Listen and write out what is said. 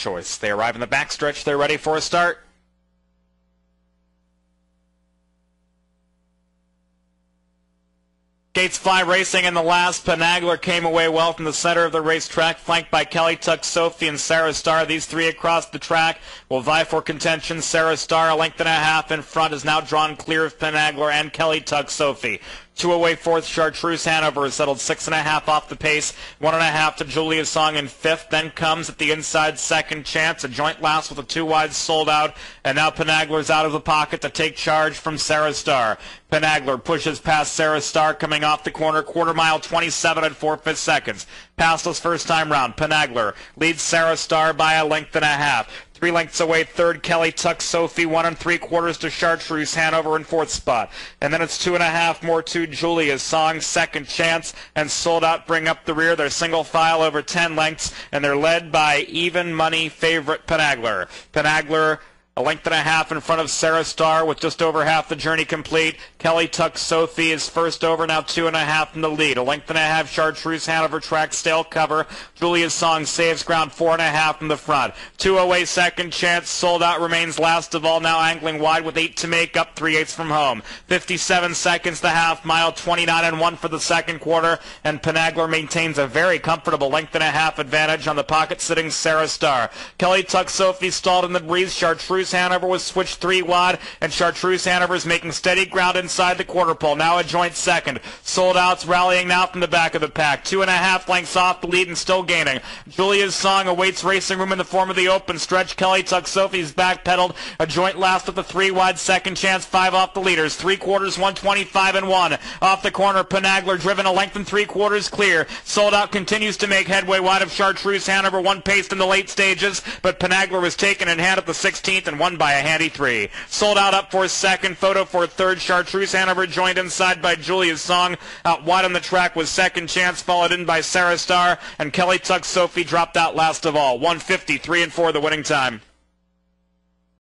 choice. They arrive in the backstretch. They're ready for a start. Gates Fly racing in the last. Penagler came away well from the center of the racetrack, flanked by Kelly Tuck, Sophie, and Sarah Star. These three across the track will vie for contention. Sarah Star, a length and a half in front, is now drawn clear of Penagler and Kelly Tuck, Sophie. 2 away fourth, Chartreuse Hanover has settled 6.5 off the pace, 1.5 to Julia's Song in fifth. Then comes at the inside Second Chance, a joint last with a 2 wide sold out, and now Penagler's out of the pocket to take charge from Sarah Star. Penagler pushes past Sarah Star coming off the corner, quarter mile 27 and 4/5 seconds. Past his first time round, Penagler leads Sarah Star by a length and a half. 3 lengths away, third, Kelly Tuck, Sophie, 1 3/4 to Chartreuse Hanover in fourth spot. And then it's 2.5 more to Julia's Song, Second Chance, and Sold Out bring up the rear. They're single file over 10 lengths, and they're led by even money favorite Penagler. Penagler a length and a half in front of Sarah Star with just over half the journey complete. Kelly Tuck, Sophie is first over, now 2.5 in the lead. A length and a half, Chartreuse Hanover track stale cover. Julia's Song saves ground, 4.5 in the front. 2 away, Second Chance, Sold Out remains last of all, now angling wide with 8 to make up, 3/8 from home. 57 seconds the half mile, 29 and 1 for the second quarter, and Penagler maintains a very comfortable length and a half advantage on the pocket sitting Sarah Star. Kelly Tuck, Sophie stalled in the breeze. Chartreuse Hanover was switched 3 wide, and Chartreuse Hanover is making steady ground inside the quarter pole. Now a joint second. Sold Out's rallying now from the back of the pack. 2.5 lengths off the lead and still gaining. Julia's Song awaits racing room in the form of the open stretch. Kelly Tuck, Sophie's backpedaled. A joint last with the 3 wide, Second Chance, 5 off the leaders. 3/4, 125 and 1. Off the corner, Penagler driven a length and 3/4 clear. Sold Out continues to make headway wide of Chartreuse Hanover, one paced in the late stages, but Penagler was taken in hand at the 16th and won by a handy 3. Sold Out up for second, Photo for third. Chartreuse Hanover joined inside by Julia's Song. Out wide on the track was Second Chance, followed in by Sarah Star, and Kelly Tuck, Sophie dropped out last of all. 1:53 and 4 the winning time.